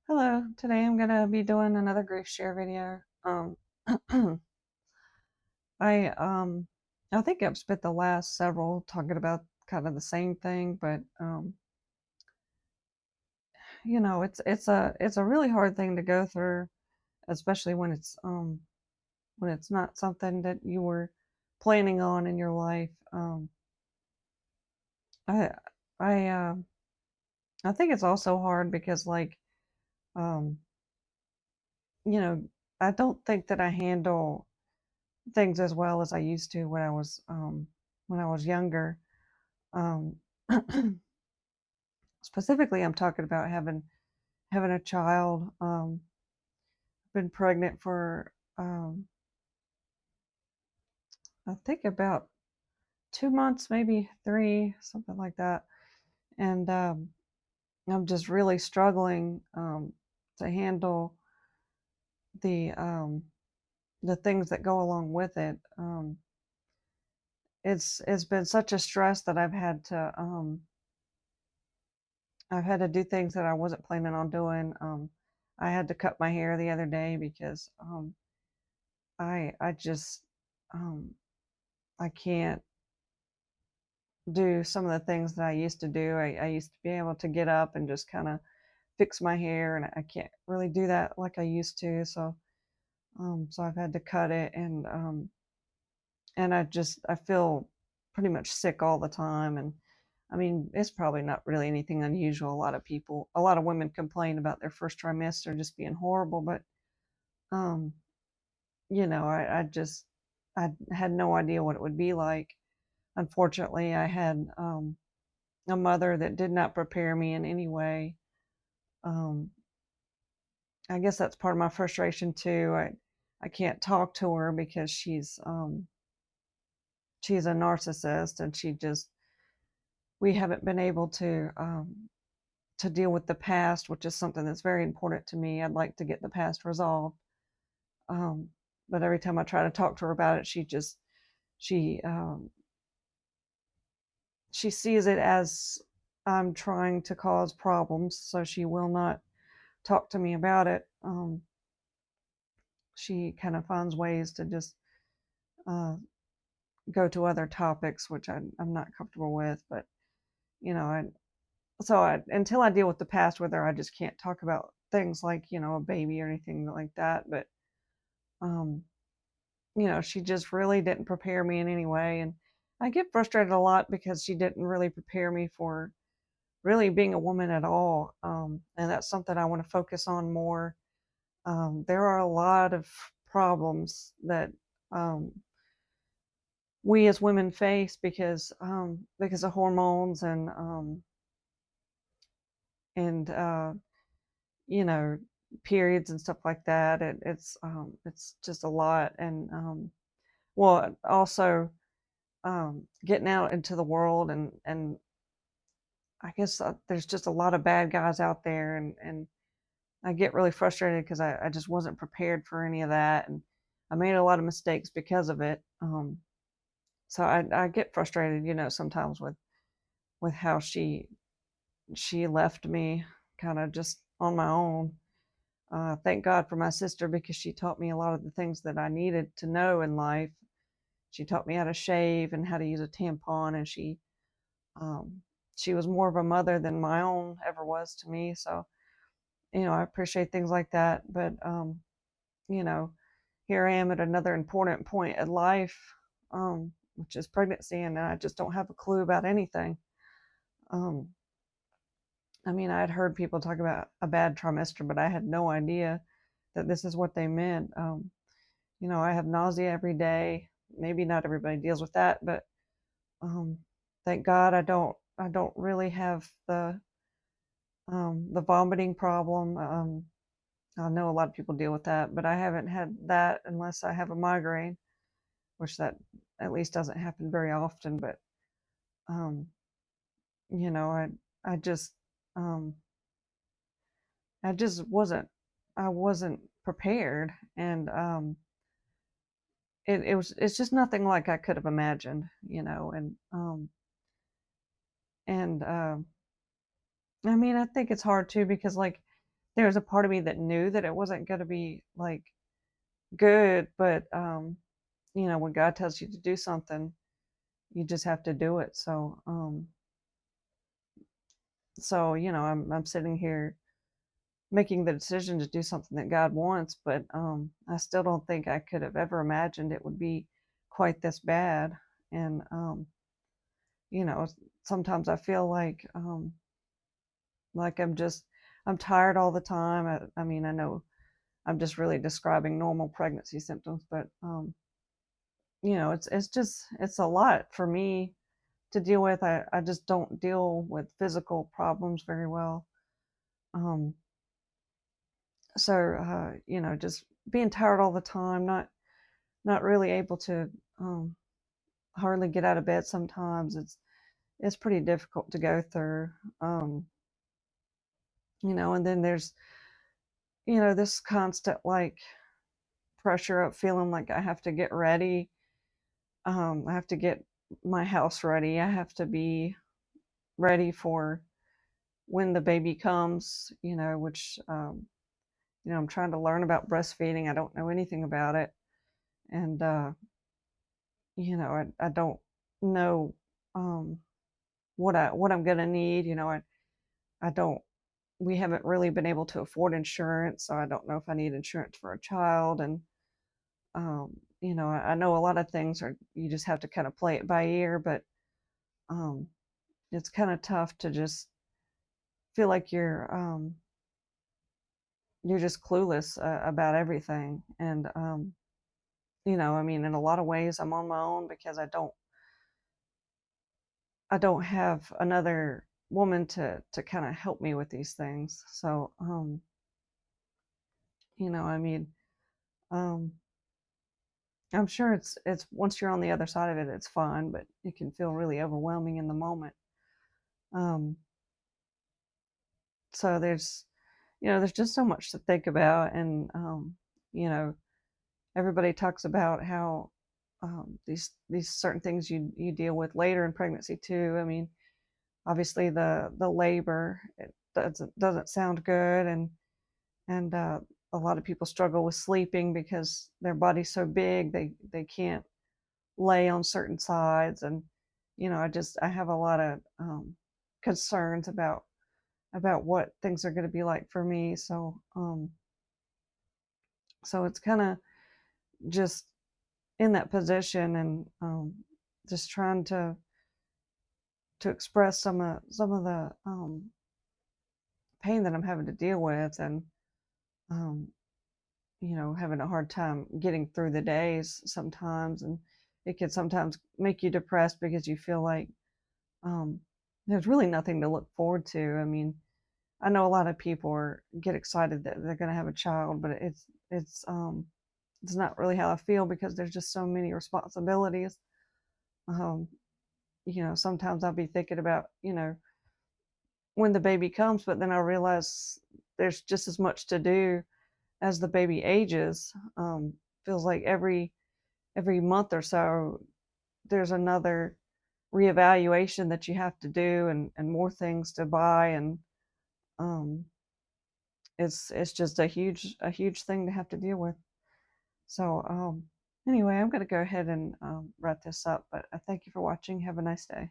Hello, today I'm gonna be doing another grief share video. I I think I've spent the last several talking about kind of the same thing, but it's a really hard thing to go through, especially when it's not something that you were planning on in your life. I I I think it's also hard because um you know I don't think that I handle things as well as I used to when I was younger. Um, Specifically, I'm talking about having a child. Been pregnant for I think about 2 months, maybe three, something like that, and I'm just really struggling to handle the um, the things that go along with it. It's been such a stress that I've had to do things that I wasn't planning on doing. I had to cut my hair the other day because I just um, I can't do some of the things that I used to do. I used to be able to get up and just kind of fix my hair, and I can't really do that like I used to. So I've had to cut it, and I feel pretty much sick all the time. And I mean, it's probably not really anything unusual. A lot of women complain about their first trimester just being horrible, but um, I had no idea what it would be like. Unfortunately, I had a mother that did not prepare me in any way. Um, I guess that's part of my frustration too. I can't talk to her because she's a narcissist, and we haven't been able to deal with the past, which is something that's very important to me. I'd like to get the past resolved. Um, but every time I try to talk to her about it, she she sees it as I'm trying to cause problems, so she will not talk to me about it. She kind of finds ways to just uh, go to other topics, which I'm not comfortable with. But you know, until I deal with the past with her, I just can't talk about things like a baby or anything like that. But um, she just really didn't prepare me in any way, and I get frustrated a lot because she didn't really prepare me for really being a woman at all. And that's something I want to focus on more. There are a lot of problems that um, we as women face because of hormones and you know periods and stuff like that. It's just a lot, and well, also getting out into the world, and I guess there's just a lot of bad guys out there, and I get really frustrated because I just wasn't prepared for any of that, and I made a lot of mistakes because of it. So I get frustrated, sometimes with how she left me kind of just on my own. Thank God for my sister because she taught me a lot of the things that I needed to know in life. She taught me how to shave and how to use a tampon, and um, she was more of a mother than my own ever was to me. So I appreciate things like that. But you know, here I am at another important point in life, which is pregnancy, and I just don't have a clue about anything. Um, I mean, I had heard people talk about a bad trimester, but I had no idea that this is what they meant. I have nausea every day. Maybe not everybody deals with that, but um, thank God I don't really have the vomiting problem. I know a lot of people deal with that, but I haven't had that unless I have a migraine, which that at least doesn't happen very often. But um, you know, I just um, I just wasn't prepared, and it's just nothing like I could have imagined, and I mean, I think it's hard too because, like, there was a part of me that knew that it wasn't going to be like good, but when God tells you to do something, you just have to do it. So I'm sitting here making the decision to do something that God wants, but I still don't think I could have ever imagined it would be quite this bad. And you know, sometimes I feel like I'm tired all the time. I mean, I know I'm just really describing normal pregnancy symptoms, but it's a lot for me to deal with. I just don't deal with physical problems very well. Um, so just being tired all the time, not really able to um, hardly get out of bed sometimes. It's pretty difficult to go through. Um, and then there's this constant like pressure of feeling like I have to get ready. I have to get my house ready. I have to be ready for when the baby comes. Which I'm trying to learn about breastfeeding. I don't know anything about it, and I don't know um, what I'm gonna need. I don't. We haven't really been able to afford insurance, so I don't know if I need insurance for a child. And I know a lot of things are you just have to kind of play it by ear, but um, it's kind of tough to just feel like you're just clueless about everything. And I mean, in a lot of ways, I'm on my own because I don't have another woman to kind of help me with these things. So I mean, um, I'm sure it's once you're on the other side of it, it's fun, but it can feel really overwhelming in the moment. Um, so there's just so much to think about, and you know, everybody talks about how these certain things you deal with later in pregnancy too. I mean, obviously the labor, it doesn't sound good, and a lot of people struggle with sleeping because their body's so big they can't lay on certain sides. And I have a lot of concerns about what things are going to be like for me. So it's kind of just in that position, and just trying to express some of the pain that I'm having to deal with, and um, having a hard time getting through the days sometimes. And it can sometimes make you depressed because you feel like um, there's really nothing to look forward to. I mean, I know a lot of people get excited that they're going to have a child, but it's not really how I feel because there's just so many responsibilities. Um, sometimes I'll be thinking about when the baby comes, but then I realize there's just as much to do as the baby ages. Feels like every month or so there's another reevaluation that you have to do, and more things to buy. And um, it's just a huge thing to have to deal with. So anyway, I'm going to go ahead and wrap this up. But I thank you for watching. Have a nice day.